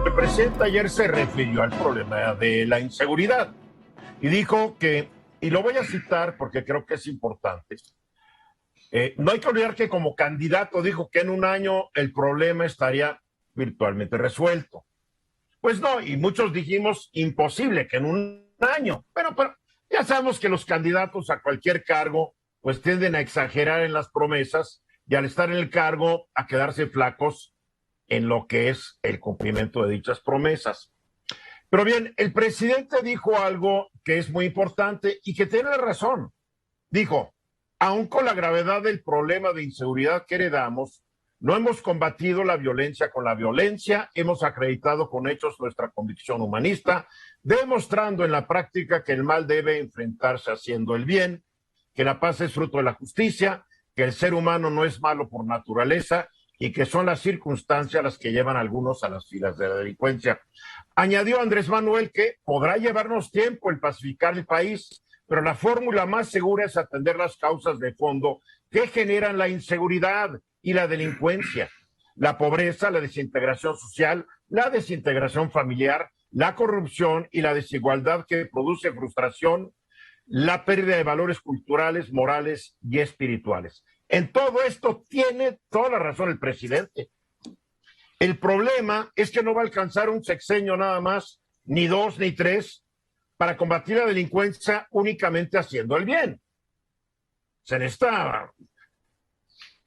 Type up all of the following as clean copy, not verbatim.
el presidente ayer se refirió al problema de la inseguridad y dijo que, y lo voy a citar porque creo que es importante, no hay que olvidar que como candidato dijo que en un año el problema estaría virtualmente resuelto. Pues no, y muchos dijimos imposible que en un año, pero ya sabemos que los candidatos a cualquier cargo pues tienden a exagerar en las promesas y al estar en el cargo a quedarse flacos en lo que es el cumplimiento de dichas promesas. Pero bien, el presidente dijo algo que es muy importante y que tiene razón. Dijo, aun con la gravedad del problema de inseguridad que heredamos, no hemos combatido la violencia con la violencia, hemos acreditado con hechos nuestra convicción humanista, demostrando en la práctica que el mal debe enfrentarse haciendo el bien, que la paz es fruto de la justicia, que el ser humano no es malo por naturaleza y que son las circunstancias las que llevan a algunos a las filas de la delincuencia. Añadió Andrés Manuel que podrá llevarnos tiempo el pacificar el país, pero la fórmula más segura es atender las causas de fondo que generan la inseguridad y la delincuencia, la pobreza, la desintegración social, la desintegración familiar, la corrupción y la desigualdad que produce frustración, la pérdida de valores culturales, morales y espirituales. En todo esto tiene toda la razón el presidente. El problema es que no va a alcanzar un sexenio nada más, ni dos, ni tres, para combatir la delincuencia únicamente haciendo el bien. Se necesita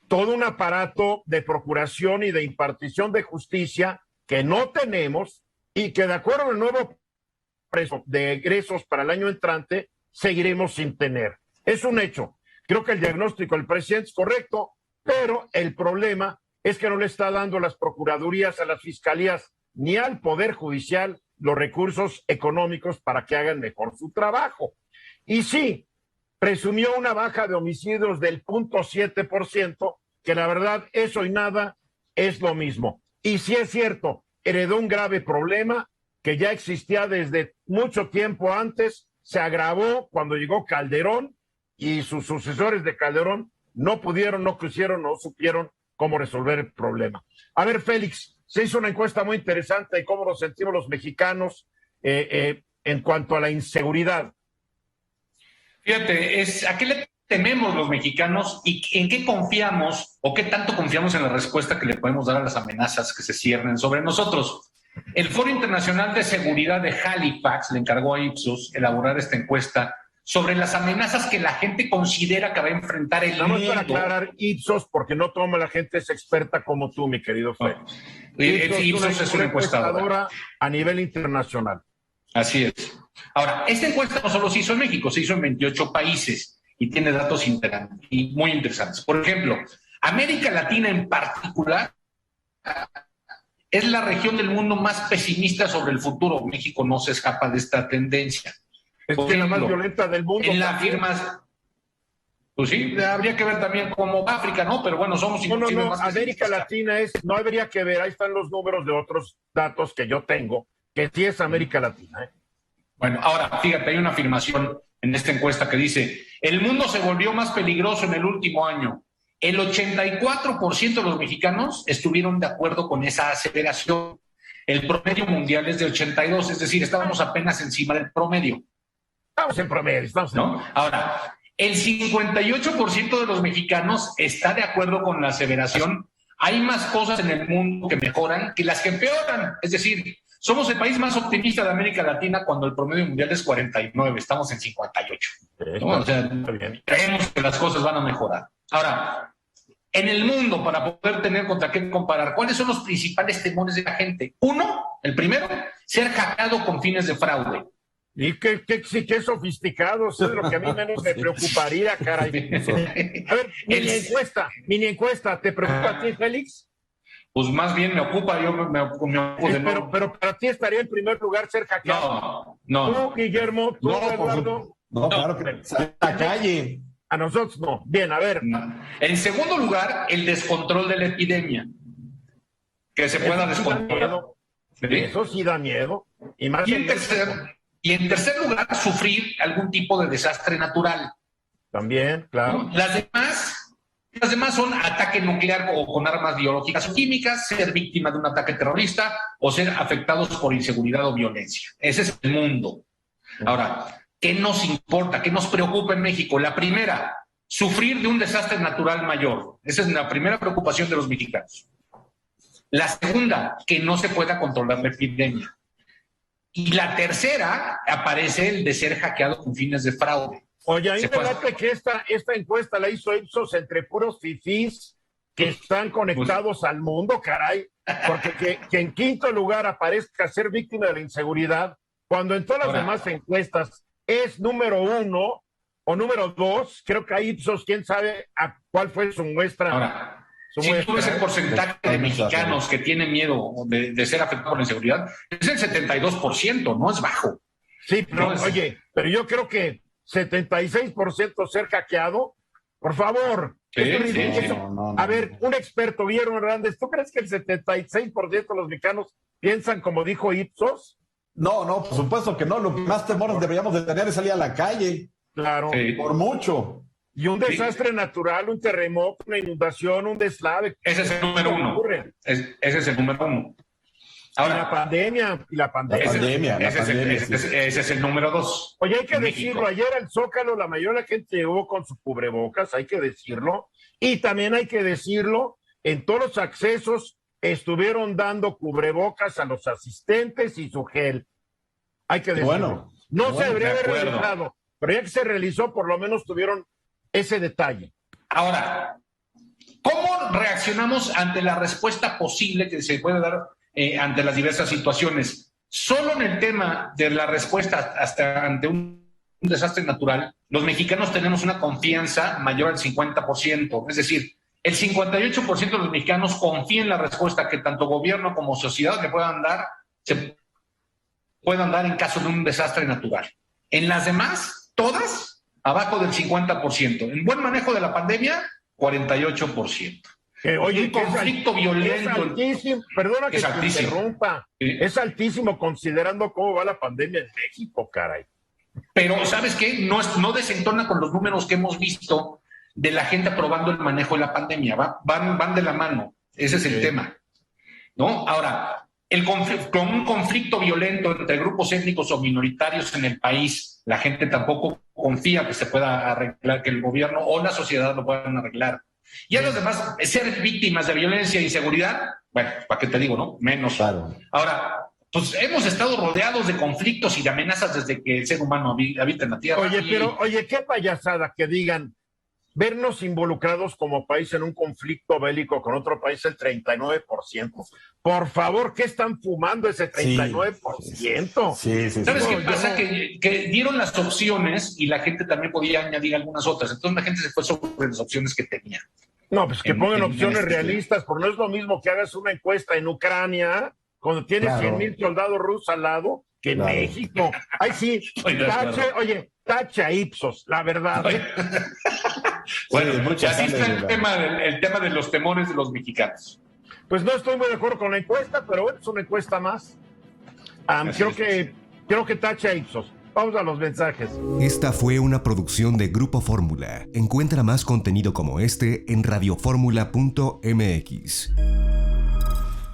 todo un aparato de procuración y de impartición de justicia que no tenemos y que de acuerdo al nuevo presupuesto de egresos para el año entrante seguiremos sin tener. Es un hecho. Creo que el diagnóstico del presidente es correcto, pero el problema es que no le está dando a las procuradurías, a las fiscalías, ni al Poder Judicial los recursos económicos para que hagan mejor su trabajo. Y sí, presumió una baja de homicidios del 0.7%, que la verdad eso y nada es lo mismo. Y sí es cierto, heredó un grave problema que ya existía desde mucho tiempo antes, se agravó cuando llegó Calderón y sus sucesores de Calderón no pudieron, no quisieron, no supieron cómo resolver el problema. A ver, Félix, se hizo una encuesta muy interesante de cómo nos sentimos los mexicanos en cuanto a la inseguridad. Fíjate, ¿a qué le tememos los mexicanos y en qué confiamos o qué tanto confiamos en la respuesta que le podemos dar a las amenazas que se ciernen sobre nosotros? El Foro Internacional de Seguridad de Halifax le encargó a Ipsos elaborar esta encuesta sobre las amenazas que la gente considera que va a enfrentar el mundo. Vamos a aclarar Ipsos, porque no toda la gente es experta como tú, mi querido Félix. Ipsos es una encuestadora a nivel internacional. Así es. Ahora, esta encuesta no solo se hizo en México, se hizo en 28 países y tiene datos muy interesantes. Por ejemplo, América Latina en particular es la región del mundo más pesimista sobre el futuro. México no se escapa de esta tendencia. Es que la más violenta del mundo. En la firma, pues sí, habría que ver también como África, ¿no? Pero bueno, somos no, más América Latina no habría que ver, ahí están los números de otros datos que yo tengo, que sí es América Latina. Bueno, ahora, fíjate, hay una afirmación en esta encuesta que dice, el mundo se volvió más peligroso en el último año. El 84% de los mexicanos estuvieron de acuerdo con esa aseveración. El promedio mundial es de 82, es decir, estábamos apenas encima del promedio. Estamos en promedio, ¿no? Ahora, el 58% de los mexicanos está de acuerdo con la aseveración. Hay más cosas en el mundo que mejoran que las que empeoran. Es decir, somos el país más optimista de América Latina cuando el promedio mundial es 49, estamos en 58. ¿no? O sea, creemos que las cosas van a mejorar. Ahora, en el mundo, para poder tener contra qué comparar, ¿cuáles son los principales temores de la gente? Uno, el primero, ser hackeado con fines de fraude. Y qué sofisticado, eso es lo que a mí menos me preocuparía, caray. A ver, mini encuesta, ¿te preocupa a ti, Félix? Pues más bien me ocupa, yo me ocupo de nuevo. Pero para ti estaría en primer lugar ser hackeado. No. Tú, Guillermo, tú, Eduardo. No, claro que la calle. A nosotros no. Bien, a ver. No. En segundo lugar, el descontrol de la epidemia. Que se pueda descontrolar. ¿Sí? Eso sí da miedo. Y en tercer lugar, sufrir algún tipo de desastre natural. También, claro. Las demás Las demás son ataque nuclear o con armas biológicas o químicas, ser víctima de un ataque terrorista o ser afectados por inseguridad o violencia. Ese es el mundo. Ahora, ¿qué nos importa? ¿Qué nos preocupa en México? La primera, sufrir de un desastre natural mayor. Esa es la primera preocupación de los mexicanos. La segunda, que no se pueda controlar la epidemia. Y la tercera, aparece el de ser hackeado con fines de fraude. Oye, a mí me late que esta encuesta la hizo Ipsos entre puros fifís que están conectados al mundo, caray. Porque que en quinto lugar aparezca ser víctima de la inseguridad, cuando en todas las demás encuestas es número 1 o número 2, creo que hay Ipsos, quién sabe a cuál fue su muestra. Ahora, si tú ves el porcentaje de mexicanos que tienen miedo de ser afectados por la inseguridad, es el 72%, no es bajo. Sí, pero oye, pero yo creo que 76% ser hackeado, por favor. Sí, a ver, un experto, Guillermo Hernández, ¿tú crees que el 76% de los mexicanos piensan como dijo Ipsos? No, por supuesto que no. Lo que más temores deberíamos de tener es salir a la calle. Claro. Sí. Por mucho. Y un desastre natural, un terremoto, una inundación, un deslave. Ese es el número 1. Ese es el número 1. Ahora, la pandemia. Ese es el número 2. Oye, hay que decirlo, ayer al Zócalo la mayoría de la gente llegó con su cubrebocas, hay que decirlo, y también hay que decirlo, en todos los accesos estuvieron dando cubrebocas a los asistentes y su gel. Hay que decirlo. No se debería haber realizado, pero ya que se realizó, por lo menos tuvieron ese detalle. Ahora, ¿cómo reaccionamos ante la respuesta posible que se puede dar ante las diversas situaciones? Solo en el tema de la respuesta ante un desastre natural, los mexicanos tenemos una confianza mayor al 50%. Es decir, el 58% de los mexicanos confían en la respuesta que tanto gobierno como sociedad le puedan dar, se puedan dar en caso de un desastre natural. En las demás, todas, abajo del 50%. En buen manejo de la pandemia, 48%. Oye, un conflicto violento. Es altísimo, perdona que te interrumpa. Sí. Es altísimo considerando cómo va la pandemia en México, caray. Pero, ¿sabes qué? No desentona con los números que hemos visto de la gente aprobando el manejo de la pandemia. Van de la mano. Ese es el tema, ¿no? Ahora, con un conflicto violento entre grupos étnicos o minoritarios en el país, la gente tampoco confía que se pueda arreglar, que el gobierno o la sociedad lo puedan arreglar. Y a los demás, ser víctimas de violencia e inseguridad, bueno, ¿para qué te digo, no? Menos. Claro. Ahora, pues hemos estado rodeados de conflictos y de amenazas desde que el ser humano habita en la Tierra. Oye, qué payasada que digan, vernos involucrados como país en un conflicto bélico con otro país el 39%. Por favor, ¿qué están fumando ese 39%? Sí. ¿Sabes qué pasa? Que dieron las opciones y la gente también podía añadir algunas otras. Entonces la gente se fue sobre las opciones que tenía. No, pues que pongan opciones realistas, porque no es lo mismo que hagas una encuesta en Ucrania cuando tienes 100,000 soldados rusos al lado que en México. Ay, sí, tacha Ipsos, la verdad. Bueno, así está el tema de los temores de los mexicanos. Pues no estoy muy de acuerdo con la encuesta, pero bueno, es una encuesta más. Creo que tacha Ipsos. Vamos a los mensajes. Esta fue una producción de Grupo Fórmula. Encuentra más contenido como este en radioformula.mx.